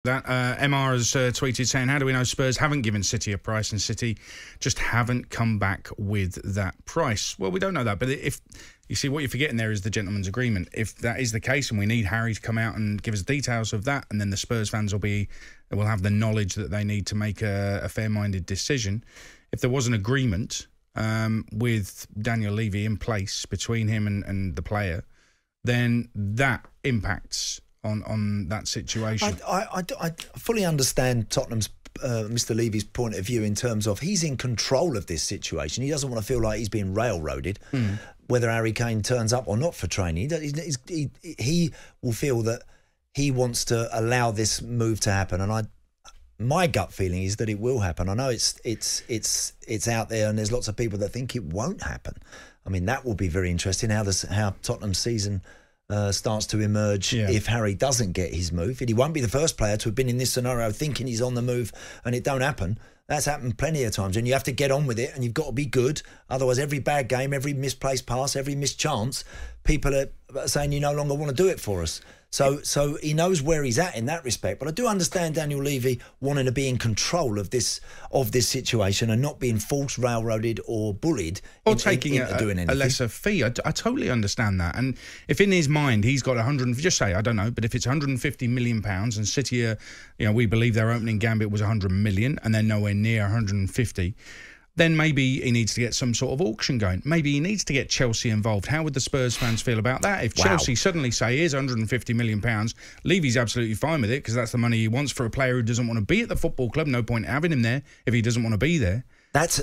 That MR has tweeted saying, how do we know Spurs haven't given City a price and City just haven't come back with that price? Well, we don't know that, but if you see, what you're forgetting there is the gentleman's agreement. If that is the case and we need Harry to come out and give us details of that, and then the Spurs fans will have the knowledge that they need to make a fair-minded decision. If there was an agreement with Daniel Levy in place between him and the player, then that impacts on that situation. I fully understand Tottenham's Mr. Levy's point of view in terms of he's in control of this situation. He doesn't want to feel like he's being railroaded, whether Harry Kane turns up or not for training. He will feel that he wants to allow this move to happen, and my gut feeling is that it will happen. I know it's out there, and there's lots of people that think it won't happen. I mean, that will be very interesting how Tottenham's season starts to emerge if Harry doesn't get his move. He won't be the first player to have been in this scenario thinking he's on the move and it don't happen. That's happened plenty of times, and you have to get on with it, and you've got to be good. Otherwise, every bad game, every misplaced pass, every missed chance, people are saying you no longer want to do it for us. So he knows where he's at in that respect. But I do understand Daniel Levy wanting to be in control of this situation and not being forced, railroaded or bullied or taking a lesser fee. I totally understand that. And if in his mind he's got just say, I don't know, but if it's £150 million and City, we believe their opening gambit was 100 million and they're nowhere near 150, then maybe he needs to get some sort of auction going. Maybe he needs to get Chelsea involved. How would the Spurs fans feel about that? If Chelsea suddenly say, here's £150 million, Levy's absolutely fine with it because that's the money he wants for a player who doesn't want to be at the football club. No point having him there if he doesn't want to be there. That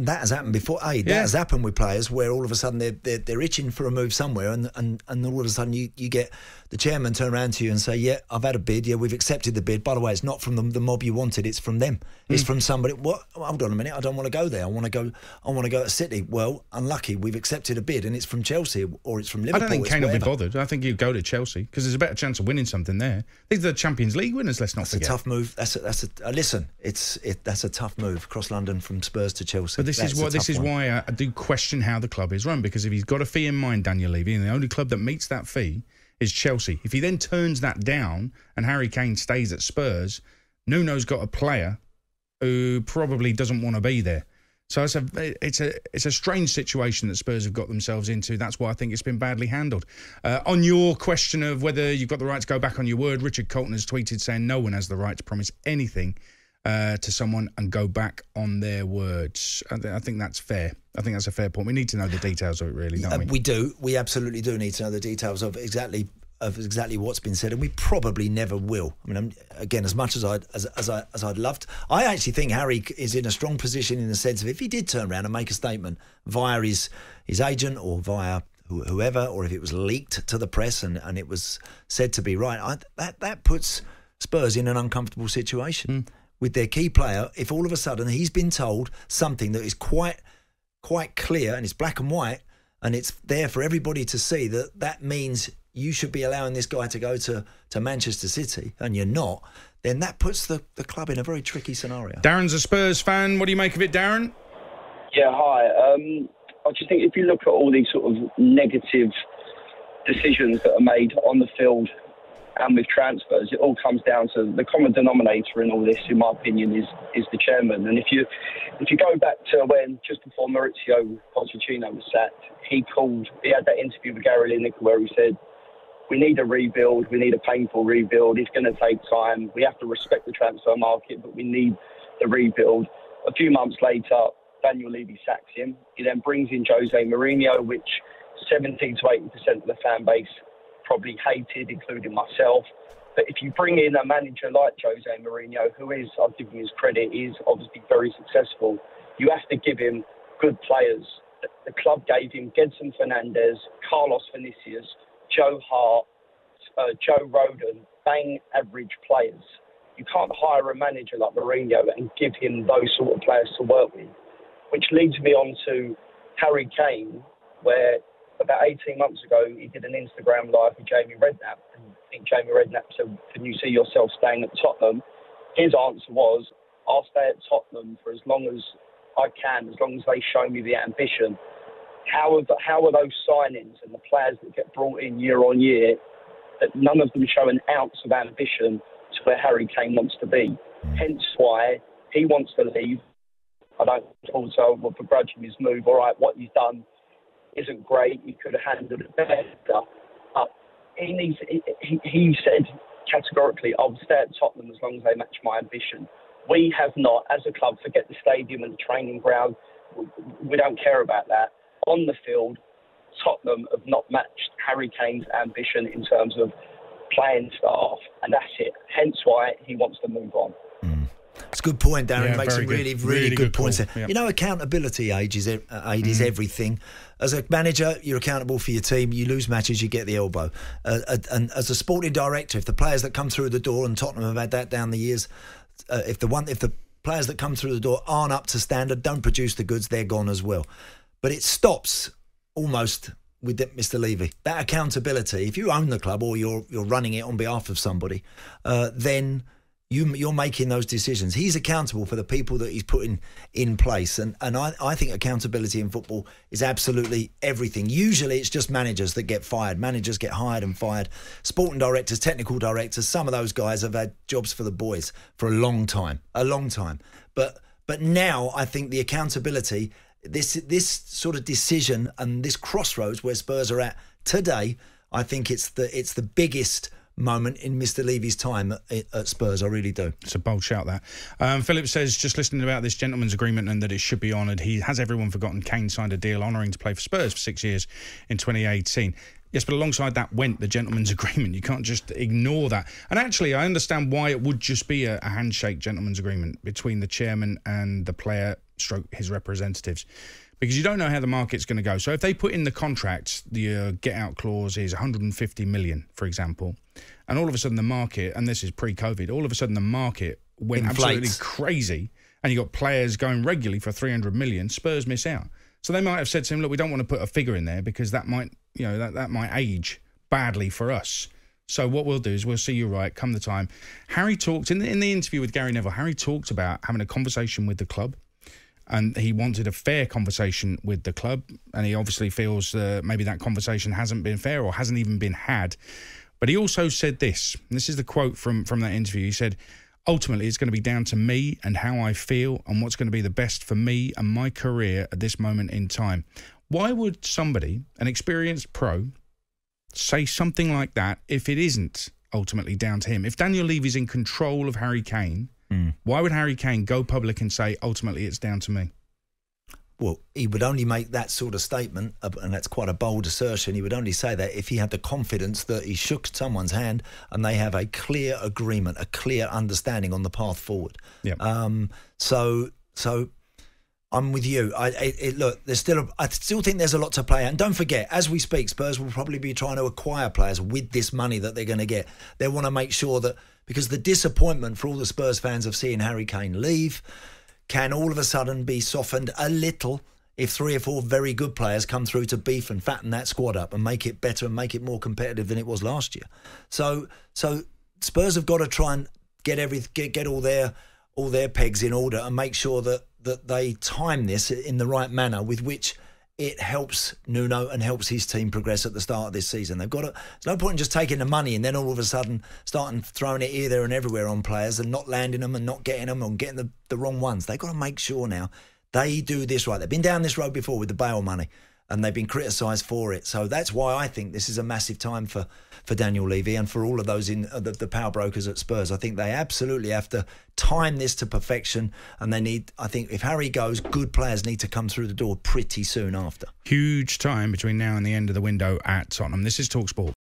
has happened before. That has happened with players where all of a sudden they're itching for a move somewhere, and all of a sudden you get the chairman turn around to you and say, "Yeah, I've had a bid. Yeah, we've accepted the bid. By the way, it's not from the mob you wanted. It's from them. It's from somebody. What? Hold on a minute. I don't want to go there. I want to go to City. Well, unlucky. We've accepted a bid, and it's from Chelsea or it's from Liverpool. I don't think Kane will be bothered. I think he'd go to Chelsea because there's a better chance of winning something there. These are the Champions League winners. Let's not forget. That's a tough move. That's a tough move across London from Spurs to Chelsea. But this is why I do question how the club is run, because if he's got a fee in mind, Daniel Levy, and the only club that meets that fee is Chelsea. If he then turns that down and Harry Kane stays at Spurs, Nuno's got a player who probably doesn't want to be there. So it's a strange situation that Spurs have got themselves into. That's why I think it's been badly handled. On your question of whether you've got the right to go back on your word, Richard Colton has tweeted saying no one has the right to promise anything to someone and go back on their words. I think that's fair. I think that's a fair point. We need to know the details of it, really, don't we? We do. We absolutely do need to know the details of exactly what's been said, and we probably never will. I mean, again, as much as I'd loved, I actually think Harry is in a strong position in the sense of if he did turn around and make a statement via his agent or via whoever, or if it was leaked to the press and it was said to be right, that puts Spurs in an uncomfortable situation. With their key player, if all of a sudden he's been told something that is quite clear and it's black and white and it's there for everybody to see, that means you should be allowing this guy to go to Manchester City and you're not, then that puts the club in a very tricky scenario. Darren's a Spurs fan. What do you make of it, Darren? Yeah, hi. I just think if you look at all these sort of negative decisions that are made on the field and with transfers, it all comes down to the common denominator in all this, in my opinion, is the chairman. And if you go back to when, just before Maurizio Pochettino was sacked, he had that interview with Gary Lineker where he said, we need a rebuild, we need a painful rebuild, it's going to take time, we have to respect the transfer market, but we need the rebuild. A few months later, Daniel Levy sacks him. He then brings in Jose Mourinho, which 70 to 80% of the fan base probably hated, including myself. But if you bring in a manager like Jose Mourinho, who is, I'll give him his credit, is obviously very successful, you have to give him good players. The club gave him Gedson Fernandes, Carlos Vinicius, Joe Hart, Joe Rodon, bang average players. You can't hire a manager like Mourinho and give him those sort of players to work with. Which leads me on to Harry Kane, where about 18 months ago, he did an Instagram live with Jamie Redknapp. And I think Jamie Redknapp said, can you see yourself staying at Tottenham? His answer was, I'll stay at Tottenham for as long as I can, as long as they show me the ambition. How are those signings and the players that get brought in year on year, that none of them show an ounce of ambition to where Harry Kane wants to be. Hence why he wants to leave. I don't also will begrudge him his move. All right, what he's done isn't great. He could have handled it better. He said categorically, I'll stay at Tottenham as long as they match my ambition. We have not, as a club, forget the stadium and the training ground. We don't care about that. On the field, Tottenham have not matched Harry Kane's ambition in terms of playing staff, and that's it. Hence why he wants to move on. It's a good point, Darren. Yeah, Makes some really good points there. Yep. You know, accountability, is everything. As a manager, you're accountable for your team. You lose matches, you get the elbow. And as a sporting director, if the players that come through the door, and Tottenham have had that down the years, if the players that come through the door aren't up to standard, don't produce the goods, they're gone as well. But it stops almost with Mr. Levy. That accountability, if you own the club or you're running it on behalf of somebody, then you're making those decisions. He's accountable for the people that he's putting in place. And I think accountability in football is absolutely everything. Usually it's just managers that get fired. Managers get hired and fired. Sporting directors, technical directors, some of those guys have had jobs for the boys for a long time. But now I think the accountability, this sort of decision and this crossroads where Spurs are at today, I think it's the biggest moment in Mr. Levy's time at Spurs. I really do. It's a bold shout, that. Philip says, just listening about this gentleman's agreement and that it should be honoured, has everyone forgotten Kane signed a deal honouring to play for Spurs for 6 years in 2018? Yes, but alongside that went the gentleman's agreement. You can't just ignore that. And actually, I understand why it would just be a handshake gentleman's agreement between the chairman and the player stroke his representatives, because you don't know how the market's going to go. So if they put in the contract, the get-out clause is 150 million, for example, and all of a sudden the market, and this is pre-COVID, all of a sudden the market went absolutely crazy, and you got players going regularly for 300 million, Spurs miss out. So they might have said to him, look, we don't want to put a figure in there because that might, that might age badly for us. So what we'll do is we'll see you right come the time. Harry talked, in the interview with Gary Neville, Harry talked about having a conversation with the club, and he wanted a fair conversation with the club, and he obviously feels maybe that conversation hasn't been fair or hasn't even been had. But he also said this, and this is the quote from that interview. He said, ultimately, it's going to be down to me and how I feel and what's going to be the best for me and my career at this moment in time. Why would somebody, an experienced pro, say something like that if it isn't ultimately down to him? If Daniel Levy's in control of Harry Kane, why would Harry Kane go public and say, ultimately, it's down to me? Well, he would only make that sort of statement, and that's quite a bold assertion. He would only say that if he had the confidence that he shook someone's hand and they have a clear agreement, a clear understanding on the path forward. Yep. So I'm with you. Look, I still think there's a lot to play out. And don't forget, as we speak, Spurs will probably be trying to acquire players with this money that they're going to get. They want to make sure that, because the disappointment for all the Spurs fans of seeing Harry Kane leave can all of a sudden be softened a little if 3 or 4 very good players come through to beef and fatten that squad up and make it better and make it more competitive than it was last year. So Spurs have got to try and get all their pegs in order and make sure that they time this in the right manner with which it helps Nuno and helps his team progress at the start of this season. There's no point in just taking the money and then all of a sudden starting throwing it here, there and everywhere on players and not landing them and not getting them and getting the wrong ones. They've got to make sure now they do this right. They've been down this road before with the Bale money and they've been criticised for it. So that's why I think this is a massive time for Daniel Levy and for all of those in the power brokers at Spurs. I think they absolutely have to time this to perfection, and I think if Harry goes, good players need to come through the door pretty soon after. Huge time between now and the end of the window at Tottenham. This is talkSPORT.